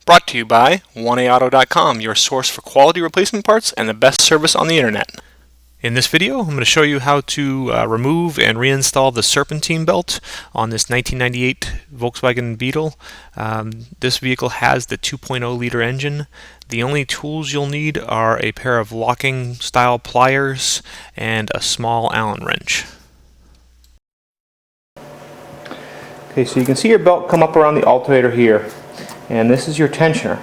Brought to you by 1AAuto.com, your source for quality replacement parts and the best service on the internet. In this video, I'm going to show you how to remove and reinstall the Serpentine belt on this 1998 Volkswagen Beetle. This vehicle has the 2.0 liter engine. The only tools you'll need are a pair of locking style pliers and a small Allen wrench. Okay, so you can see your belt come up around the alternator here, and this is your tensioner.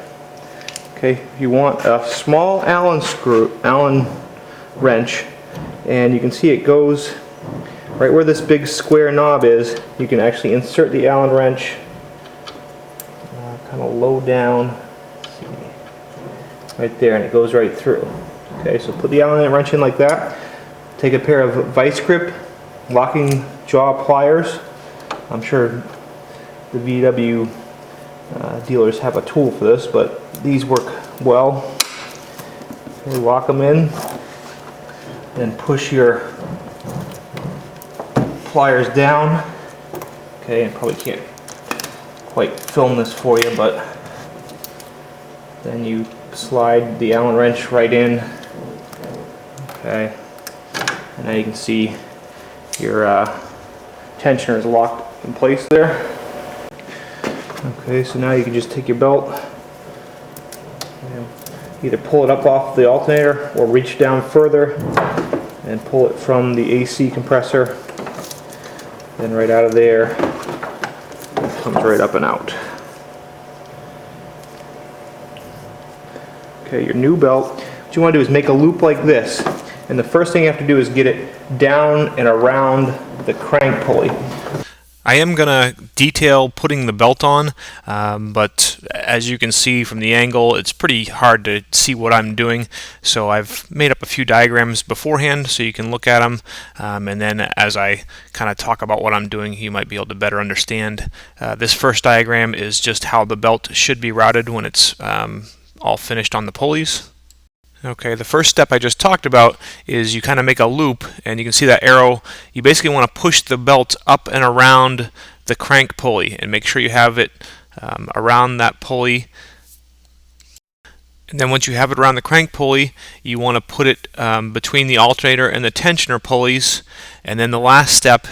Okay, you want a small Allen wrench, and you can see it goes right where this big square knob is. You can actually insert the Allen wrench kind of low down, right there, and it goes right through. Okay, so put the Allen wrench in like that. Take a pair of vice grip locking jaw pliers. I'm sure the VW dealers have a tool for this, but these work well. Okay, lock them in and push your pliers down. Okay, and probably can't quite film this for you, but then you slide the Allen wrench right in. Okay, and now you can see your tensioner is locked in place there. Okay, so now you can just take your belt and either pull it up off the alternator or reach down further and pull it from the AC compressor. Then right out of there, it comes right up and out. Okay, your new belt, what you want to do is make a loop like this. And the first thing you have to do is get it down and around the crank pulley. I am going to detail putting the belt on, but as you can see from the angle, it's pretty hard to see what I'm doing. So I've made up a few diagrams beforehand so you can look at them, and then as I kind of talk about what I'm doing, you might be able to better understand. This first diagram is just how the belt should be routed when it's all finished on the pulleys. Okay, the first step I just talked about is you kind of make a loop, and you can see that arrow. You basically want to push the belt up and around the crank pulley and make sure you have it around that pulley. And then once you have it around the crank pulley, you want to put it between the alternator and the tensioner pulleys. And then the last step,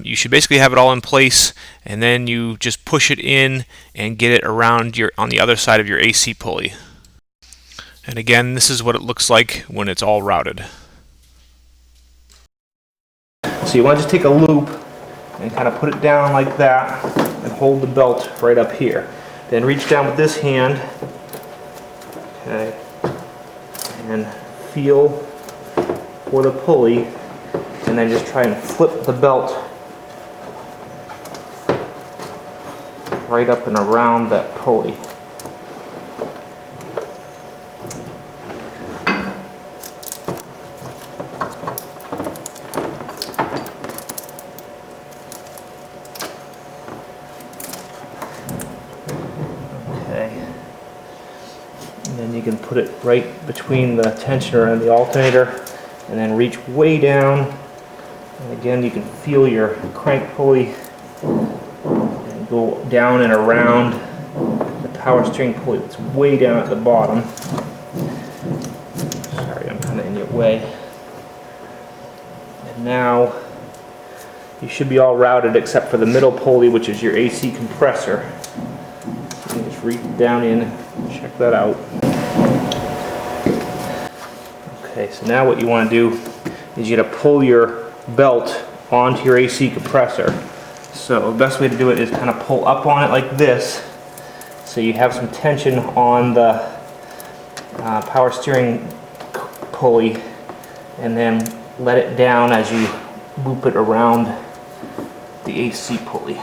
you should basically have it all in place, and then you just push it in and get it around on the other side of your AC pulley. And again, this is what it looks like when it's all routed. So you want to just take a loop and kind of put it down like that and hold the belt right up here. Then reach down with this hand, okay, and feel for the pulley, and then just try and flip the belt right up and around that pulley. And then you can put it right between the tensioner and the alternator, and then reach way down, and again you can feel your crank pulley and go down and around the power steering pulley that's way down at the bottom. Sorry, I'm kind of in your way. And now you should be all routed except for the middle pulley, which is your AC compressor. So you just reach down in and check that out. Okay, so now what you want to do is you got to pull your belt onto your AC compressor. So the best way to do it is kind of pull up on it like this, so you have some tension on the power steering pulley, and then let it down as you loop it around the AC pulley.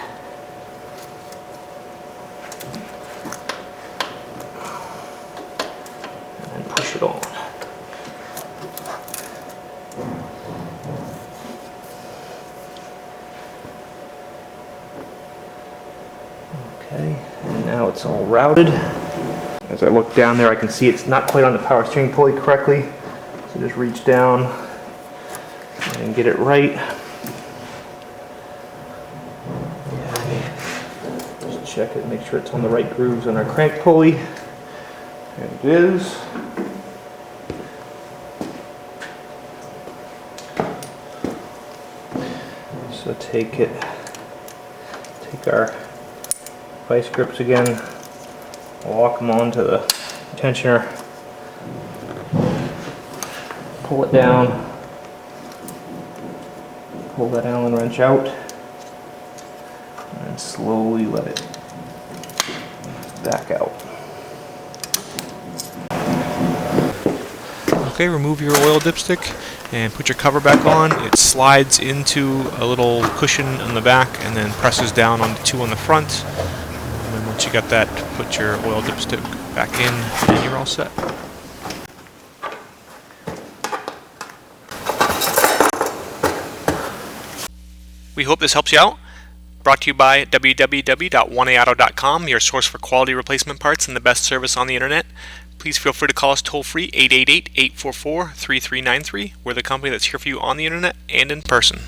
And then push it on. Okay, and now it's all routed. As I look down there, I can see it's not quite on the power steering pulley correctly. So just reach down and get it right. check it, make sure it's on the right grooves on our crank pulley. There it is. So take our vice grips again, lock them onto the tensioner, pull it down, pull that Allen wrench out, and slowly let it back out. Okay, remove your oil dipstick and put your cover back on. It slides into a little cushion on the back and then presses down on the two on the front. And then once you got that, put your oil dipstick back in and you're all set. We hope this helps you out. Brought to you by www.1aauto.com, your source for quality replacement parts and the best service on the internet. Please feel free to call us toll-free 888-844-3393. We're the company that's here for you on the internet and in person.